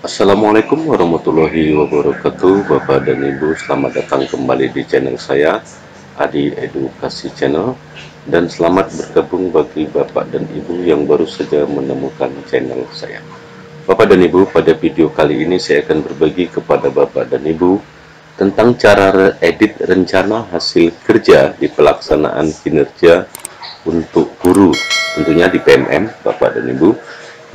Assalamualaikum warahmatullahi wabarakatuh. Bapak dan Ibu, selamat datang kembali di channel saya, Adi Edukasi Channel. Dan selamat bergabung bagi Bapak dan Ibu yang baru saja menemukan channel saya. Bapak dan Ibu, pada video kali ini saya akan berbagi kepada Bapak dan Ibu tentang cara edit rencana hasil kerja di pelaksanaan kinerja untuk guru, tentunya di PMM, Bapak dan Ibu.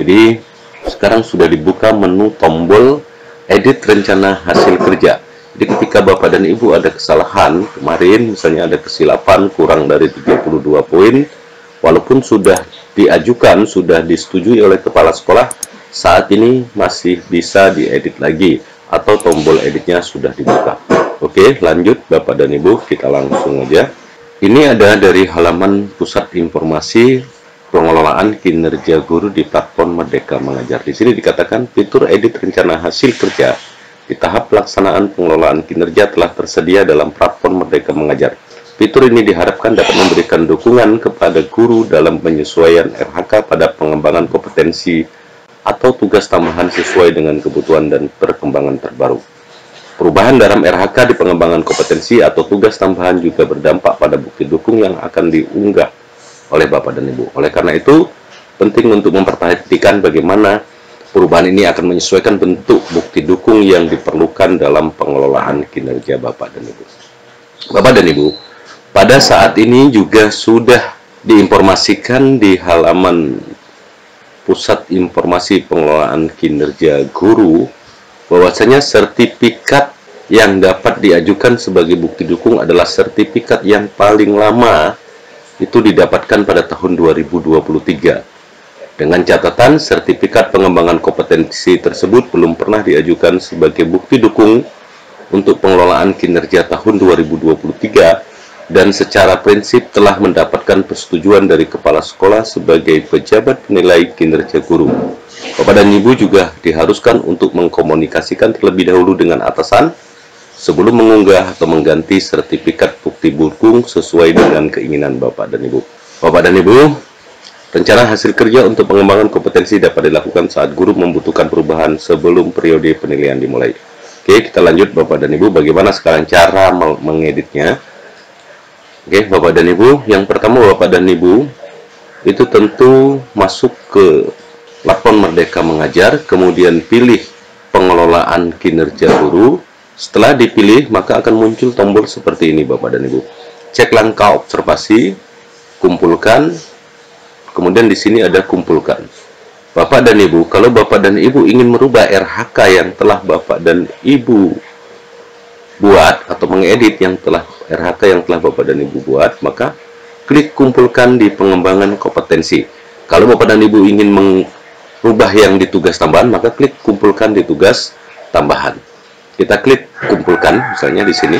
Jadi sekarang sudah dibuka menu tombol edit rencana hasil kerja. Jadi ketika Bapak dan Ibu ada kesalahan, kemarin misalnya ada kesilapan kurang dari 32 poin, walaupun sudah diajukan, sudah disetujui oleh kepala sekolah, saat ini masih bisa diedit lagi atau tombol editnya sudah dibuka. Oke, lanjut Bapak dan Ibu, kita langsung aja. Ini ada dari halaman Pusat Informasi Pengelolaan Kinerja Guru di platform Merdeka Mengajar. Di sini dikatakan fitur edit rencana hasil kerja di tahap pelaksanaan pengelolaan kinerja telah tersedia dalam platform Merdeka Mengajar. Fitur ini diharapkan dapat memberikan dukungan kepada guru dalam penyesuaian RHK pada pengembangan kompetensi atau tugas tambahan sesuai dengan kebutuhan dan perkembangan terbaru. Perubahan dalam RHK di pengembangan kompetensi atau tugas tambahan juga berdampak pada bukti dukung yang akan diunggah oleh Bapak dan Ibu. Oleh karena itu, penting untuk memperhatikan bagaimana perubahan ini akan menyesuaikan bentuk bukti dukung yang diperlukan dalam pengelolaan kinerja Bapak dan Ibu. Bapak dan Ibu, pada saat ini juga sudah diinformasikan di halaman Pusat Informasi Pengelolaan Kinerja Guru bahwasanya sertifikat yang dapat diajukan sebagai bukti dukung adalah sertifikat yang paling lama itu didapatkan pada tahun 2023. Dengan catatan sertifikat pengembangan kompetensi tersebut belum pernah diajukan sebagai bukti dukung untuk pengelolaan kinerja tahun 2023 dan secara prinsip telah mendapatkan persetujuan dari kepala sekolah sebagai pejabat penilai kinerja guru. Bapak dan Ibu juga diharuskan untuk mengkomunikasikan terlebih dahulu dengan atasan sebelum mengunggah atau mengganti sertifikat bukti dukung sesuai dengan keinginan Bapak dan Ibu. Bapak dan Ibu, rencana hasil kerja untuk pengembangan kompetensi dapat dilakukan saat guru membutuhkan perubahan sebelum periode penilaian dimulai. Oke, kita lanjut Bapak dan Ibu, bagaimana sekarang cara mengeditnya. Oke, Bapak dan Ibu, yang pertama Bapak dan Ibu, itu tentu masuk ke platform Merdeka Mengajar, kemudian pilih pengelolaan kinerja guru. Setelah dipilih, maka akan muncul tombol seperti ini Bapak dan Ibu. Cek langkah observasi, kumpulkan, kemudian di sini ada kumpulkan. Bapak dan Ibu, kalau Bapak dan Ibu ingin merubah RHK yang telah Bapak dan Ibu buat atau mengedit RHK yang telah Bapak dan Ibu buat, maka klik kumpulkan di pengembangan kompetensi. Kalau Bapak dan Ibu ingin merubah yang di tugas tambahan, maka klik kumpulkan di tugas tambahan. Kita klik kumpulkan, misalnya di sini,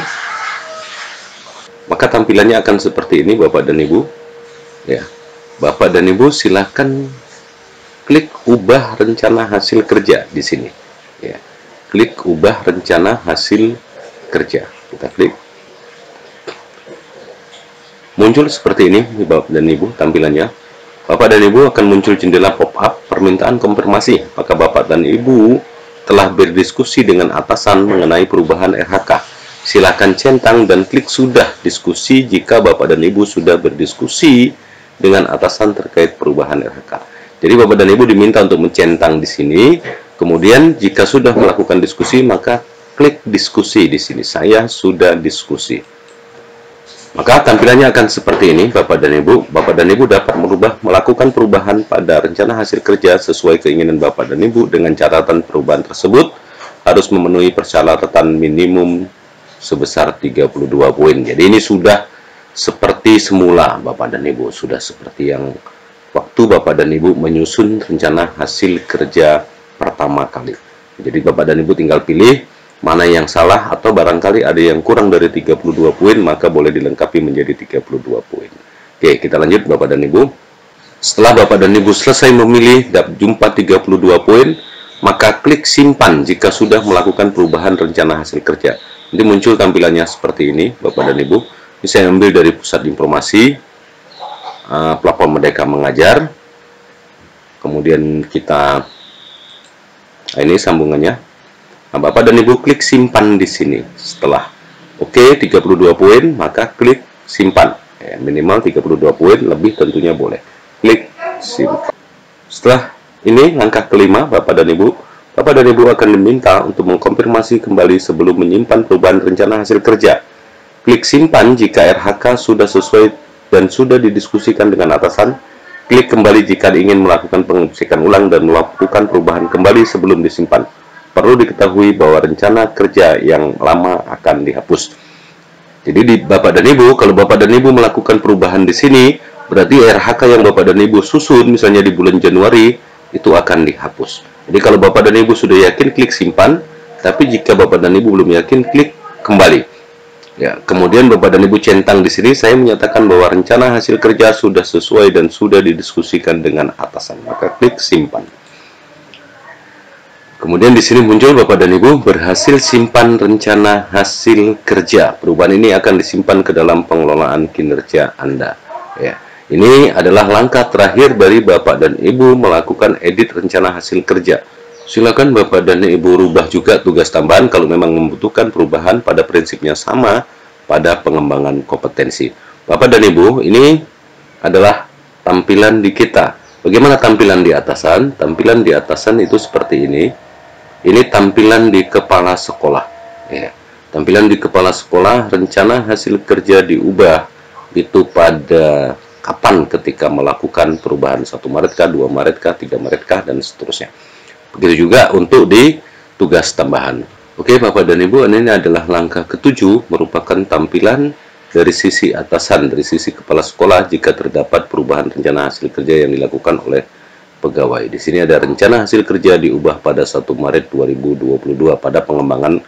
maka tampilannya akan seperti ini, Bapak dan Ibu. Ya, Bapak dan Ibu silakan klik ubah rencana hasil kerja di sini. Ya, klik ubah rencana hasil kerja. Kita klik. Muncul seperti ini, Bapak dan Ibu, tampilannya. Bapak dan Ibu akan muncul jendela pop-up permintaan konfirmasi. Maka Bapak dan Ibu telah berdiskusi dengan atasan mengenai perubahan RHK. Silakan centang dan klik sudah diskusi jika Bapak dan Ibu sudah berdiskusi dengan atasan terkait perubahan RHK. Jadi Bapak dan Ibu diminta untuk mencentang di sini. Kemudian jika sudah melakukan diskusi, maka klik diskusi di sini. Saya sudah diskusi. Maka tampilannya akan seperti ini Bapak dan Ibu. Bapak dan Ibu dapat melakukan perubahan pada rencana hasil kerja sesuai keinginan Bapak dan Ibu dengan catatan perubahan tersebut harus memenuhi persyaratan minimum sebesar 32 poin. Jadi ini sudah seperti semula Bapak dan Ibu, sudah seperti yang waktu Bapak dan Ibu menyusun rencana hasil kerja pertama kali. Jadi Bapak dan Ibu tinggal pilih mana yang salah atau barangkali ada yang kurang dari 32 poin, maka boleh dilengkapi menjadi 32 poin. Oke, kita lanjut Bapak dan Ibu. Setelah Bapak dan Ibu selesai memilih dan jumpa 32 poin, maka klik simpan jika sudah melakukan perubahan rencana hasil kerja. Nanti muncul tampilannya seperti ini Bapak dan Ibu. Ini saya ambil dari Pusat Informasi platform Merdeka Mengajar. Kemudian kita Nah, ini sambungannya. Nah, Bapak dan Ibu klik simpan di sini. Setelah oke 32 poin, maka klik simpan. Ya, minimal 32 poin, lebih tentunya boleh. Klik simpan. Setelah ini langkah kelima, Bapak dan Ibu akan diminta untuk mengkonfirmasi kembali sebelum menyimpan perubahan rencana hasil kerja. Klik simpan jika RHK sudah sesuai dan sudah didiskusikan dengan atasan. Klik kembali jika ingin melakukan pengecekan ulang dan melakukan perubahan kembali sebelum disimpan. Perlu diketahui bahwa rencana kerja yang lama akan dihapus. Jadi Bapak dan Ibu, kalau Bapak dan Ibu melakukan perubahan di sini, berarti RHK yang Bapak dan Ibu susun misalnya di bulan Januari itu akan dihapus. Jadi kalau Bapak dan Ibu sudah yakin, klik simpan. Tapi jika Bapak dan Ibu belum yakin, klik kembali. Ya, kemudian Bapak dan Ibu centang di sini, saya menyatakan bahwa rencana hasil kerja sudah sesuai dan sudah didiskusikan dengan atasan. Maka klik simpan. Kemudian di sini muncul Bapak dan Ibu berhasil simpan rencana hasil kerja. Perubahan ini akan disimpan ke dalam pengelolaan kinerja Anda. Ya, ini adalah langkah terakhir dari Bapak dan Ibu melakukan edit rencana hasil kerja. Silakan Bapak dan Ibu rubah juga tugas tambahan kalau memang membutuhkan perubahan pada prinsipnya sama pada pengembangan kompetensi. Bapak dan Ibu, ini adalah tampilan di kita. Bagaimana tampilan di atasan? Tampilan di atasan itu seperti ini. Ini tampilan di kepala sekolah. Ya. Tampilan di kepala sekolah, rencana hasil kerja diubah itu pada kapan ketika melakukan perubahan 1 Maret kah, 2 Maret kah, 3 Maret kah, dan seterusnya. Begitu juga untuk di tugas tambahan. Oke Bapak dan Ibu, ini adalah langkah ke-7, merupakan tampilan dari sisi atasan, dari sisi kepala sekolah jika terdapat perubahan rencana hasil kerja yang dilakukan oleh pegawai. Di sini ada rencana hasil kerja diubah pada 1 Maret 2022 pada pengembangan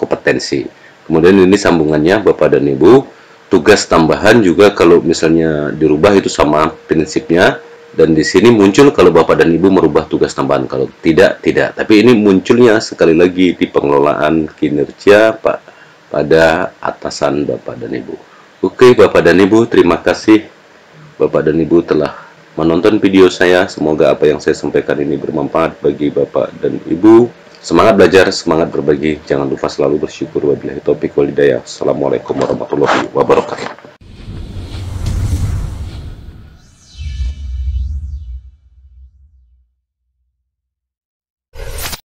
kompetensi. Kemudian ini sambungannya Bapak dan Ibu. Tugas tambahan juga kalau misalnya dirubah itu sama prinsipnya. Dan di sini muncul kalau Bapak dan Ibu merubah tugas tambahan. Kalau tidak, tidak. Tapi ini munculnya sekali lagi di pengelolaan kinerja pada atasan Bapak dan Ibu. Oke Bapak dan Ibu, terima kasih Bapak dan Ibu telah menonton video saya. Semoga apa yang saya sampaikan ini bermanfaat bagi Bapak dan Ibu. Semangat belajar, semangat berbagi. Jangan lupa selalu bersyukur. Wabillahi taufiq wal hidayah. Assalamualaikum warahmatullahi wabarakatuh.